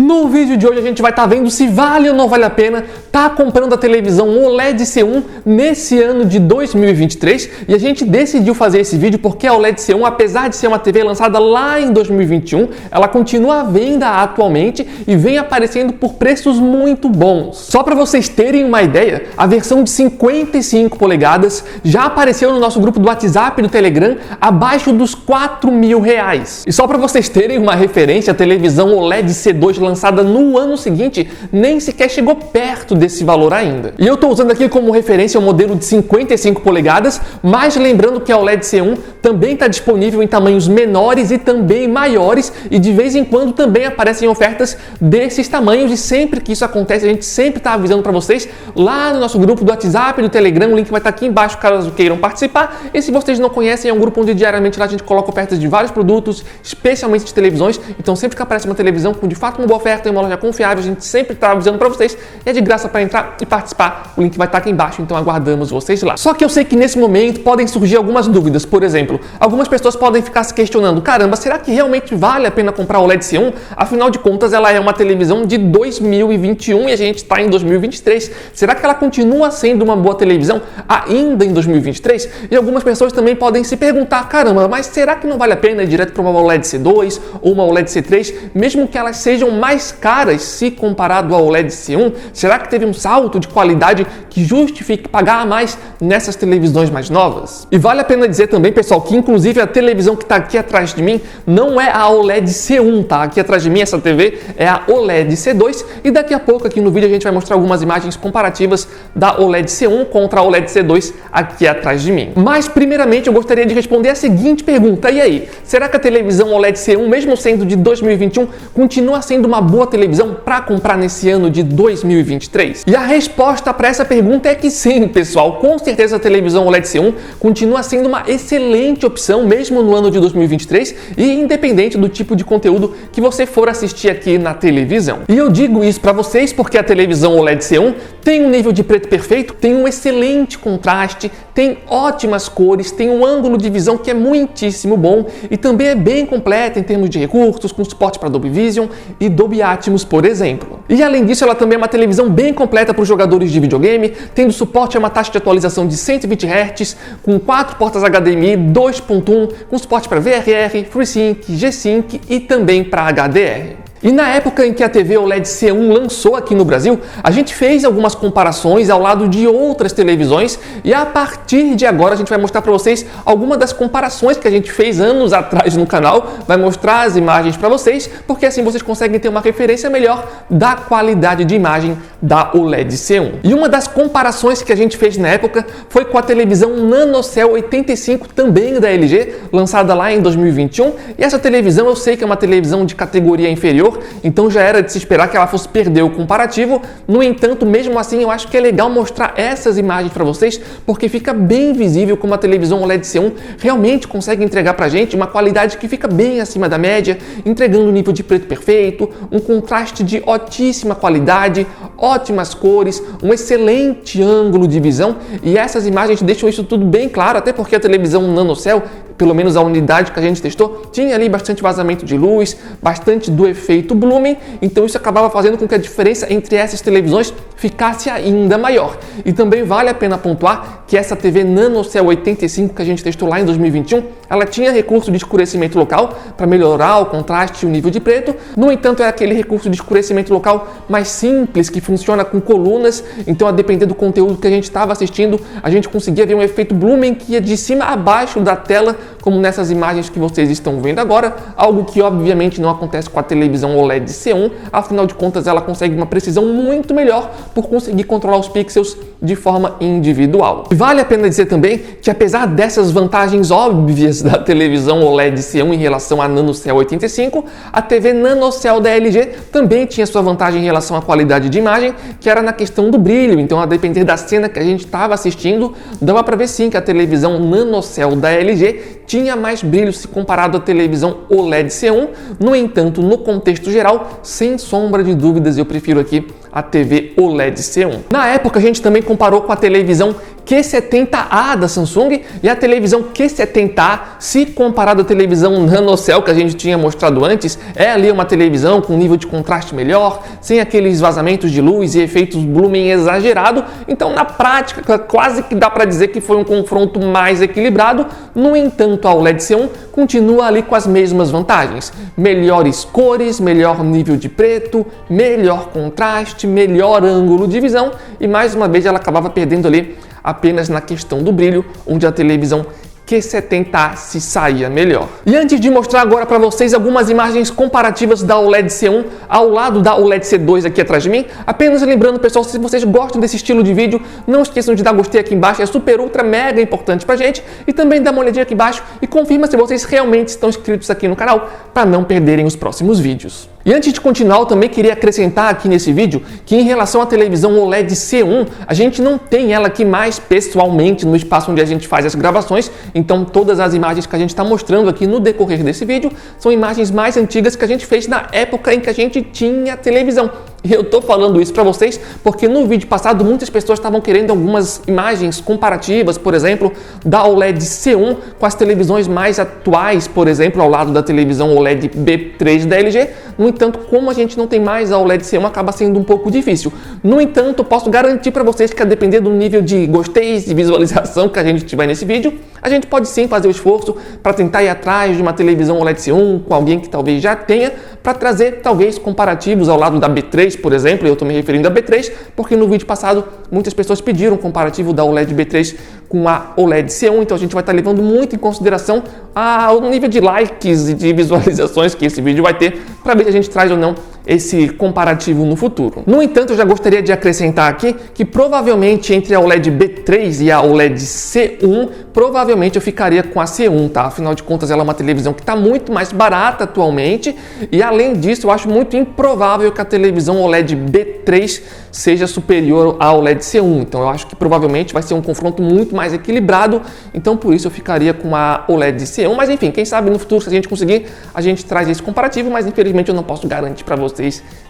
No vídeo de hoje a gente vai estar vendo se vale ou não vale a pena estar comprando a televisão OLED C1 nesse ano de 2023, e a gente decidiu fazer esse vídeo porque a OLED C1, apesar de ser uma TV lançada lá em 2021, ela continua à venda atualmente e vem aparecendo por preços muito bons. Só para vocês terem uma ideia, a versão de 55 polegadas já apareceu no nosso grupo do WhatsApp e do Telegram abaixo dos R$4.000. E só para vocês terem uma referência, a televisão OLED C2 lançada no ano seguinte nem sequer chegou perto desse valor ainda. E eu estou usando aqui como referência o modelo de 55 polegadas, mas lembrando que a OLED C1 também está disponível em tamanhos menores e também maiores, e de vez em quando também aparecem ofertas desses tamanhos, e sempre que isso acontece a gente sempre está avisando para vocês lá no nosso grupo do WhatsApp e do Telegram. O link vai estar aqui embaixo caso queiram participar, e se vocês não conhecem, é um grupo onde diariamente lá a gente coloca ofertas de vários produtos, especialmente de televisões. Então sempre que aparece uma televisão com de fato uma boa oferta em uma loja confiável, a gente sempre está avisando para vocês, e é de graça para entrar e participar. O link vai estar aqui embaixo, então aguardamos vocês lá. Só que eu sei que nesse momento podem surgir algumas dúvidas. Por exemplo, algumas pessoas podem ficar se questionando: caramba, será que realmente vale a pena comprar o OLED C1? Afinal de contas, ela é uma televisão de 2021 e a gente está em 2023. Será que ela continua sendo uma boa televisão ainda em 2023? E algumas pessoas também podem se perguntar: caramba, mas será que não vale a pena ir direto para uma OLED C2 ou uma OLED C3, mesmo que elas sejam mais caras se comparado ao OLED C1? Será que teve um salto de qualidade que justifique pagar mais nessas televisões mais novas? E vale a pena dizer também, pessoal, que inclusive a televisão que está aqui atrás de mim não é a OLED C1, tá? Aqui atrás de mim essa TV é a OLED C2, e daqui a pouco aqui no vídeo a gente vai mostrar algumas imagens comparativas da OLED C1 contra a OLED C2 aqui atrás de mim. Mas primeiramente eu gostaria de responder a seguinte pergunta: e aí, será que a televisão OLED C1, mesmo sendo de 2021, continua sendo uma boa televisão para comprar nesse ano de 2023? E a resposta para essa pergunta é que sim, pessoal. Com certeza a televisão OLED C1 continua sendo uma excelente opção, mesmo no ano de 2023, e independente do tipo de conteúdo que você for assistir aqui na televisão. E eu digo isso para vocês porque a televisão OLED C1 tem um nível de preto perfeito, tem um excelente contraste, tem ótimas cores, tem um ângulo de visão que é muitíssimo bom e também é bem completa em termos de recursos, com suporte para Dolby Vision e Dolby Atmos, por exemplo. E além disso, ela também é uma televisão bem completa para os jogadores de videogame, tendo suporte a uma taxa de atualização de 120 Hz, com 4 portas HDMI 2.1, com suporte para VRR, FreeSync, G-Sync e também para HDR. E na época em que a TV OLED C1 lançou aqui no Brasil, a gente fez algumas comparações ao lado de outras televisões, e a partir de agora a gente vai mostrar para vocês algumas das comparações que a gente fez anos atrás no canal, vai mostrar as imagens para vocês, porque assim vocês conseguem ter uma referência melhor da qualidade de imagem da OLED C1. E uma das comparações que a gente fez na época foi com a televisão NanoCell 85, também da LG, lançada lá em 2021, e essa televisão eu sei que é uma televisão de categoria inferior, então já era de se esperar que ela fosse perder o comparativo. No entanto, mesmo assim, eu acho que é legal mostrar essas imagens para vocês, porque fica bem visível como a televisão OLED C1 realmente consegue entregar pra gente uma qualidade que fica bem acima da média, entregando um nível de preto perfeito, um contraste de altíssima qualidade, ótimas cores, um excelente ângulo de visão, e essas imagens deixam isso tudo bem claro, até porque a televisão NanoCell, pelo menos a unidade que a gente testou, tinha ali bastante vazamento de luz, bastante do efeito blooming, então isso acabava fazendo com que a diferença entre essas televisões ficasse ainda maior. E também vale a pena pontuar que essa TV NanoCell 85 que a gente testou lá em 2021, ela tinha recurso de escurecimento local para melhorar o contraste e o nível de preto. No entanto, é aquele recurso de escurecimento local mais simples, que funciona com colunas, então a depender do conteúdo que a gente estava assistindo, a gente conseguia ver um efeito blooming que ia de cima a baixo da tela, como nessas imagens que vocês estão vendo agora, algo que obviamente não acontece com a televisão OLED C1, afinal de contas ela consegue uma precisão muito melhor por conseguir controlar os pixels de forma individual. E vale a pena dizer também que, apesar dessas vantagens óbvias da televisão OLED C1 em relação à NanoCell 85, a TV NanoCell da LG também tinha sua vantagem em relação à qualidade de imagem, que era na questão do brilho. Então, a depender da cena que a gente estava assistindo, dava para ver sim que a televisão NanoCell da LG tinha mais brilho se comparado à televisão OLED C1. No entanto, no contexto geral, sem sombra de dúvidas, eu prefiro aqui a TV OLED C1. Na época a gente também comparou com a televisão Q70A da Samsung e a televisão Q70A, se comparado à televisão NanoCell que a gente tinha mostrado antes, é ali uma televisão com nível de contraste melhor, sem aqueles vazamentos de luz e efeitos blooming exagerado. Então na prática quase que dá para dizer que foi um confronto mais equilibrado. No entanto, a OLED C1 continua ali com as mesmas vantagens: melhores cores, melhor nível de preto, melhor contraste, melhor ângulo de visão, e mais uma vez ela acabava perdendo ali apenas na questão do brilho, onde a televisão Q70A se saía melhor. E antes de mostrar agora para vocês algumas imagens comparativas da OLED C1 ao lado da OLED C2 aqui atrás de mim, apenas lembrando, pessoal, se vocês gostam desse estilo de vídeo, não esqueçam de dar gostei aqui embaixo, é super, ultra, mega importante pra gente, e também dá uma olhadinha aqui embaixo e confirma se vocês realmente estão inscritos aqui no canal para não perderem os próximos vídeos. E antes de continuar, eu também queria acrescentar aqui nesse vídeo que em relação à televisão OLED C1, a gente não tem ela aqui mais pessoalmente no espaço onde a gente faz as gravações, então todas as imagens que a gente está mostrando aqui no decorrer desse vídeo são imagens mais antigas que a gente fez na época em que a gente tinha televisão. E eu tô falando isso para vocês porque no vídeo passado muitas pessoas estavam querendo algumas imagens comparativas, por exemplo, da OLED C1 com as televisões mais atuais, por exemplo, ao lado da televisão OLED B3 da LG. No entanto, como a gente não tem mais a OLED C1, acaba sendo um pouco difícil. No entanto, eu posso garantir para vocês que a depender do nível de gosteis e visualização que a gente tiver nesse vídeo, a gente pode sim fazer o esforço para tentar ir atrás de uma televisão OLED C1 com alguém que talvez já tenha, para trazer talvez comparativos ao lado da B3, por exemplo. Eu estou me referindo à B3 porque no vídeo passado muitas pessoas pediram um comparativo da OLED B3 com a OLED C1, então a gente vai estar levando muito em consideração o nível de likes e de visualizações que esse vídeo vai ter, para ver se a gente traz ou não esse comparativo no futuro. No entanto, eu já gostaria de acrescentar aqui que provavelmente entre a OLED B3 e a OLED C1, provavelmente eu ficaria com a C1, tá? Afinal de contas, ela é uma televisão que está muito mais barata atualmente e, além disso, eu acho muito improvável que a televisão OLED B3 seja superior à OLED C1. Então, eu acho que provavelmente vai ser um confronto muito mais equilibrado, então por isso eu ficaria com a OLED C1. Mas enfim, quem sabe no futuro, se a gente conseguir, a gente traz esse comparativo, mas infelizmente eu não posso garantir para vocês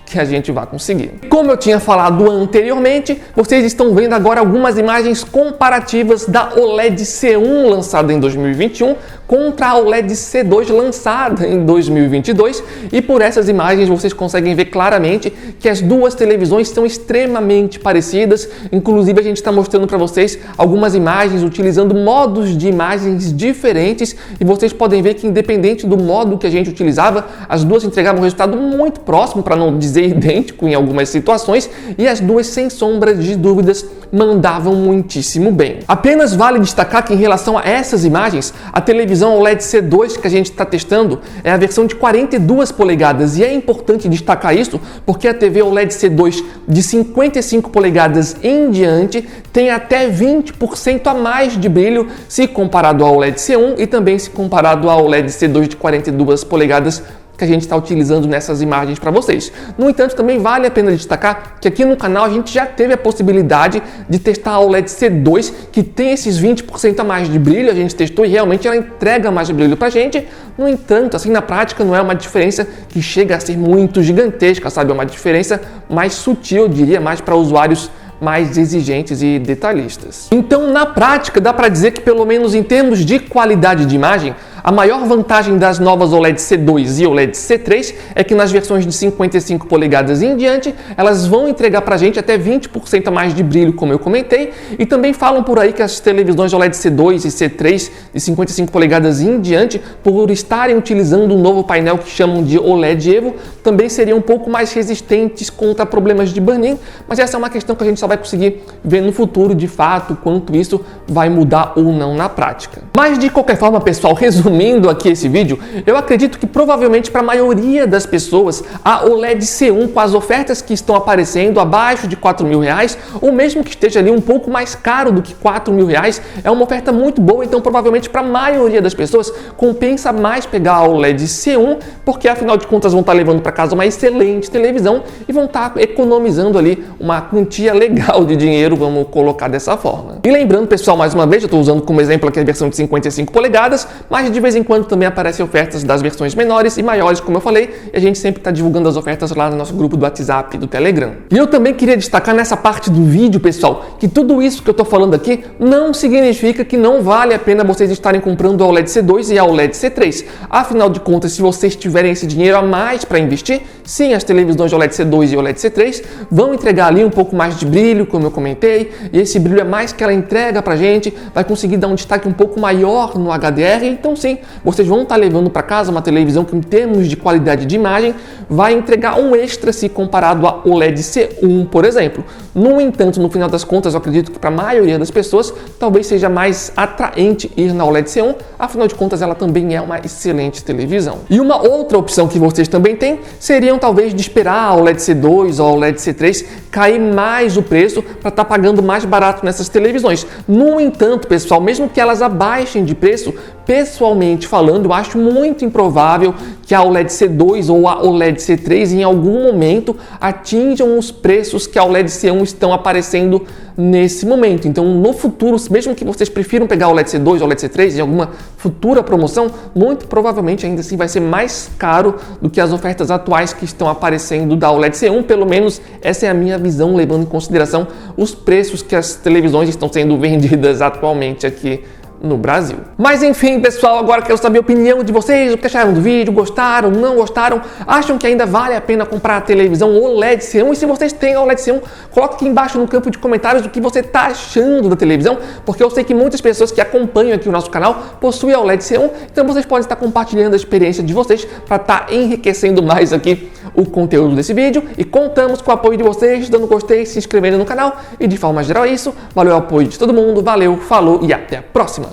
que a gente vai conseguir. Como eu tinha falado anteriormente, vocês estão vendo agora algumas imagens comparativas da OLED C1 lançada em 2021 contra a OLED C2 lançada em 2022, e por essas imagens vocês conseguem ver claramente que as duas televisões são extremamente parecidas. Inclusive a gente está mostrando para vocês algumas imagens utilizando modos de imagens diferentes, e vocês podem ver que independente do modo que a gente utilizava, as duas entregavam um resultado muito próximo, para não dizer idêntico em algumas situações, e as duas, sem sombra de dúvidas, mandavam muitíssimo bem. Apenas vale destacar que em relação a essas imagens, a televisão OLED C2 que a gente está testando é a versão de 42 polegadas, e é importante destacar isso porque a TV OLED C2 de 55 polegadas em diante tem até 20% a mais de brilho se comparado ao OLED C1 e também se comparado ao OLED C2 de 42 polegadas que a gente está utilizando nessas imagens para vocês. No entanto, também vale a pena destacar que aqui no canal a gente já teve a possibilidade de testar a OLED C2, que tem esses 20% a mais de brilho. A gente testou e realmente ela entrega mais brilho para a gente. No entanto, assim, na prática não é uma diferença que chega a ser muito gigantesca, sabe? É uma diferença mais sutil, eu diria, mais para usuários mais exigentes e detalhistas. Então, na prática, dá para dizer que, pelo menos em termos de qualidade de imagem, a maior vantagem das novas OLED C2 e OLED C3 é que nas versões de 55 polegadas em diante, elas vão entregar para a gente até 20% a mais de brilho, como eu comentei, e também falam por aí que as televisões OLED C2 e C3 de 55 polegadas em diante, por estarem utilizando um novo painel que chamam de OLED Evo, também seriam um pouco mais resistentes contra problemas de burn-in, mas essa é uma questão que a gente só vai conseguir ver no futuro, de fato, quanto isso vai mudar ou não na prática. Mas de qualquer forma, pessoal, resumindo aqui esse vídeo, eu acredito que provavelmente para a maioria das pessoas a OLED C1, com as ofertas que estão aparecendo abaixo de R$4.000, ou mesmo que esteja ali um pouco mais caro do que R$4.000, é uma oferta muito boa. Então provavelmente para a maioria das pessoas compensa mais pegar a OLED C1, porque afinal de contas vão estar levando para casa uma excelente televisão e vão estar economizando ali uma quantia legal de dinheiro, vamos colocar dessa forma. E lembrando, pessoal, mais uma vez, eu estou usando como exemplo aqui a versão de 55 polegadas, mas de vez em quando também aparecem ofertas das versões menores e maiores, como eu falei, e a gente sempre está divulgando as ofertas lá no nosso grupo do WhatsApp e do Telegram. E eu também queria destacar nessa parte do vídeo, pessoal, que tudo isso que eu estou falando aqui não significa que não vale a pena vocês estarem comprando o OLED C2 e a OLED C3. Afinal de contas, se vocês tiverem esse dinheiro a mais para investir, sim, as televisões OLED C2 e OLED C3 vão entregar ali um pouco mais de brilho, como eu comentei, e esse brilho é mais que ela entrega pra gente, vai conseguir dar um destaque um pouco maior no HDR, então sim, vocês vão estar levando para casa uma televisão que em termos de qualidade de imagem vai entregar um extra se comparado a OLED C1, por exemplo. No entanto, no final das contas, eu acredito que para a maioria das pessoas talvez seja mais atraente ir na OLED C1, afinal de contas ela também é uma excelente televisão. E uma outra opção que vocês também têm seriam talvez de esperar a OLED C2 ou a OLED C3 cair mais o preço para estar pagando mais barato nessas televisões. No entanto, pessoal, mesmo que elas abaixem de preço, pessoalmente falando, eu acho muito improvável que a OLED C2 ou a OLED C3 em algum momento atinjam os preços que a OLED C1 estão aparecendo nesse momento. Então, no futuro, mesmo que vocês prefiram pegar a OLED C2 ou a OLED C3 em alguma futura promoção, muito provavelmente ainda assim vai ser mais caro do que as ofertas atuais que estão aparecendo da OLED C1. Pelo menos essa é a minha visão, levando em consideração os preços que as televisões estão sendo vendidas atualmente aqui no Brasil. Mas enfim, pessoal, agora quero saber a opinião de vocês, o que acharam do vídeo, gostaram, não gostaram, acham que ainda vale a pena comprar a televisão OLED C1? E se vocês têm a OLED C1, coloque aqui embaixo no campo de comentários o que você está achando da televisão, porque eu sei que muitas pessoas que acompanham aqui o nosso canal possuem a OLED C1, então vocês podem estar compartilhando a experiência de vocês para estar enriquecendo mais aqui o conteúdo desse vídeo, e contamos com o apoio de vocês, dando gostei, se inscrevendo no canal, e de forma geral é isso. Valeu o apoio de todo mundo, valeu, falou e até a próxima!